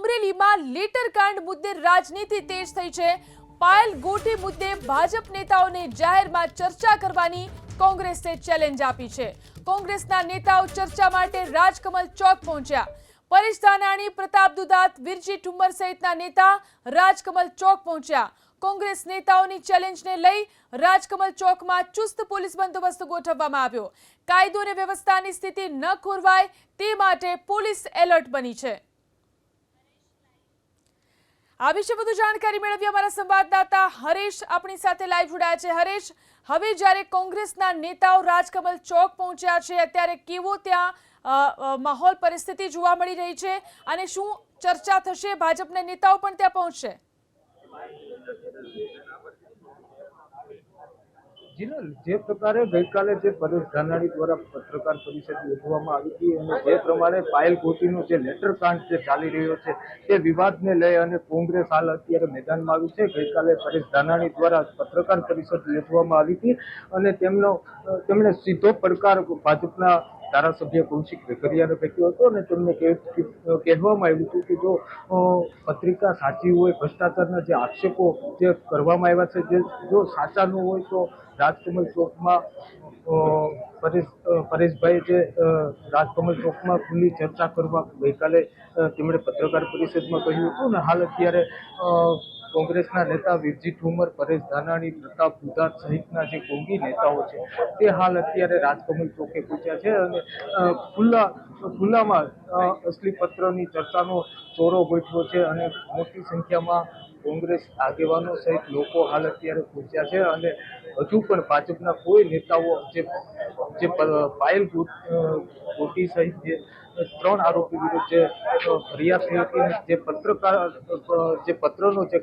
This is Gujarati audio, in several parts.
અમરેલીમાં લેટરકાંડ મુદ્દે રાજનીતિ તેજ થઈ છે। પાયલ ગોટી મુદ્દે ભાજપ નેતાઓને જાહેરમાં ચર્ચા કરવાની કોંગ્રેસે ચેલેન્જ આપી છે। કોંગ્રેસના નેતાઓ ચર્ચા માટે રાજકમલ ચોક પહોંચ્યા। પરેશ ધાનાણી, પ્રતાપ દુધાત, વિરજી ઠુમ્મર સહિતના નેતા રાજકમલ ચોક પહોંચ્યા। કોંગ્રેસ નેતાઓની ચેલેન્જને લઈ રાજકમલ ચોકમાં ચુસ્ત પોલીસ બંદોબસ્ત ગોઠવવામાં આવ્યો। કાયદો અને વ્યવસ્થાની સ્થિતિ ન ખોરવાય તે માટે પોલીસ એલર્ટ બની છે। આ વિશે વધુ જાણકારી મેળવી અમારા સંવાદદાતા હરેશ આપણી સાથે લાઈવ જોડાયા છે। હરેશ, હવે જ્યારે કોંગ્રેસના નેતાઓ રાજકમલ ચોક પહોંચ્યા છે, અત્યારે કેવો ત્યાં માહોલ પરિસ્થિતિ જોવા મળી રહી છે અને શું ચર્ચા થશે? ભાજપના નેતાઓ પણ ત્યાં પહોંચશે? જે પ્રકારે ગઈકાલે જે પરેશ ધાનાણી દ્વારા પત્રકાર પરિષદ યોજવામાં આવી હતી અને જે પ્રમાણે પાયલ ગોટીનો જે લેટર કાંડ જે ચાલી રહ્યો છે તે વિવાદને લઈ અને કોંગ્રેસ હાલ અત્યારે મેદાનમાં આવી છે। ગઈકાલે પરેશ ધાનાણી દ્વારા પત્રકાર પરિષદ યોજવામાં આવી હતી અને તેમણે સીધો પડકાર ભાજપના ધારાસભ્ય કૌશિક વેકરિયાને ફેંક્યો હતો અને તેમને કહેવામાં આવ્યું હતું કે જો પત્રિકા સાચી હોય, ભ્રષ્ટાચારના જે આક્ષેપો જે કરવામાં આવ્યા છે જો સાચા ન હોય તો રાજકમલ ચોકમાં પરેશભાઈ જે રાજકમલ ચોકમાં ખુલ્લી ચર્ચા કરવા ગઈકાલે તેમણે પત્રકાર પરિષદમાં કહ્યું હતું અને હાલ અત્યારે કોંગ્રેસના નેતા વિરજી ઠુમ્મર, પરેશ ધાનાણી, પ્રતાપ દુધાત સહિતના જે કોંગી નેતાઓ છે તે હાલ અત્યારે રાજકમલ ચોકે પહોંચ્યા છે અને ખુલ્લામાં અસલી પત્રની ચર્ચાનો ચોરો ગોઠવ્યો છે અને મોટી સંખ્યામાં કોંગ્રેસ આગેવાનો સહિત લોકો હાલ અત્યારે પહોંચ્યા છે અને હજુ પણ ભાજપના કોઈ નેતાઓ જે પાયલ ગોટી સહિત જે 3 આરોપી વિરુદ્ધ જે ફરિયાદ થઈ હતી જે પત્રનો જે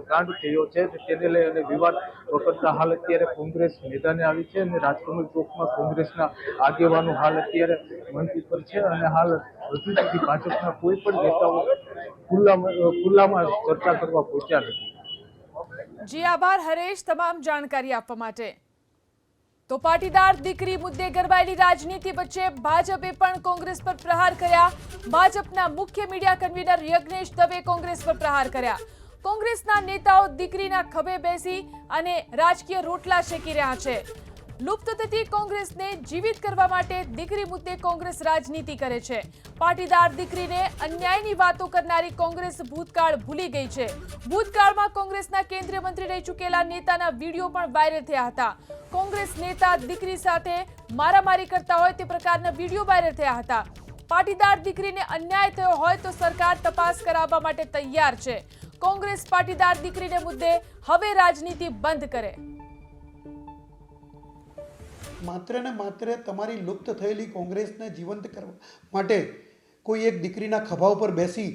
કાંડ થયો છે તેને લઈ અને વિવાદ વકરતા હાલ અત્યારે કોંગ્રેસ મેદાને આવી છે અને રાજકમલ ચોકમાં કોંગ્રેસના આગેવાનો હાલ અત્યારે મંચ ઉપર છે અને હાલ હજુ સુધી ભાજપના કોઈ પણ નેતાઓ ખુલ્લામાં ચર્ચા કરવા પહોંચ્યા નથી। જી આભાર હરેશ, તમામ જાણકારી આપવા માટે। તો પાટીદાર દીકરી મુદ્દે ગરમાયેલી રાજનીતિ વચ્ચે ભાજપે પણ કોંગ્રેસ પર પ્રહાર કર્યા। ભાજપના મુખ્ય મીડિયા કન્વીનર યજ્ઞેશ દવે કોંગ્રેસ પર પ્રહાર કર્યા। કોંગ્રેસના નેતાઓ દીકરીના ખભે બેસી અને રાજકીય રોટલા શેકી રહ્યા છે। લુપ્ત થતી કોંગ્રેસને જીવિત કરવા માટે દીકરી મુદ્દે કોંગ્રેસ રાજનીતિ કરે છે। પાટીદાર દીકરીને અન્યાયની વાતો કરનારી કોંગ્રેસ ભૂતકાળ ભૂલી ગઈ છે। ભૂતકાળમાં કોંગ્રેસના કેન્દ્રીય મંત્રી રહી ચૂકેલા નેતાના વિડીયો પણ વાયરલ થયા હતા। કોંગ્રેસ નેતા દીકરી સાથે મારામારી કરતા હોય તે પ્રકારના વિડીયો વાયરલ થયા હતા। પાટીદાર દીકરીને અન્યાય થયો હોય તો સરકાર તપાસ કરાવવા માટે તૈયાર છે। કોંગ્રેસ પાટીદાર દીકરીને મુદ્દે હવે રાજનીતિ બંધ કરે। માત્ર ને માત્ર તમારી લુપ્ત થયેલી કોંગ્રેસને જીવંત કરવા માટે કોઈ એક દીકરીના ખભા ઉપર બેસી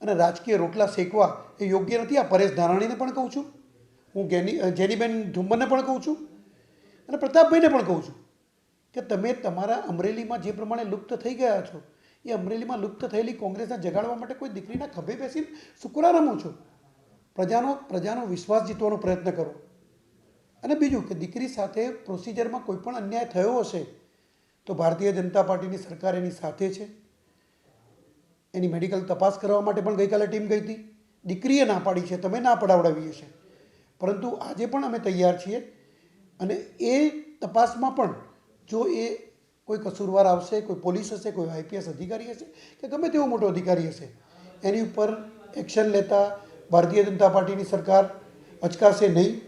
અને રાજકીય રોટલા શેકવા એ યોગ્ય નથી। આ પરેશ ધાનાણીને પણ કહું છું, હું જેનીબેન ઠુમ્મરને પણ કહું છું અને પ્રતાપભાઈને પણ કહું છું કે તમે તમારા અમરેલીમાં જે પ્રમાણે લુપ્ત થઈ ગયા છો એ અમરેલીમાં લુપ્ત થયેલી કોંગ્રેસને જગાડવા માટે કોઈ દીકરીના ખભે બેસીને સુકરા રમો છો। પ્રજાનો વિશ્વાસ જીતવાનો પ્રયત્ન કરો। અને બીજું કે દીકરી સાથે પ્રોસિજરમાં કોઈ પણ અન્યાય થયો હશે તો ભારતીય જનતા પાર્ટીની સરકાર એની સાથે છે। એની મેડિકલ તપાસ કરવા માટે પણ ગઈકાલે ટીમ ગઈ હતી। દીકરીએ ના પાડી છે, તમે ના પડાવડાવી હશે, પરંતુ આજે પણ અમે તૈયાર છીએ અને એ તપાસમાં પણ જો એ કોઈ કસૂરવાર આવશે, કોઈ પોલીસ હશે, કોઈ આઈપીએસ અધિકારી હશે કે ગમે તેવો મોટો અધિકારી હશે, એની ઉપર એક્શન લેતા ભારતીય જનતા પાર્ટીની સરકાર અચકાશે નહીં।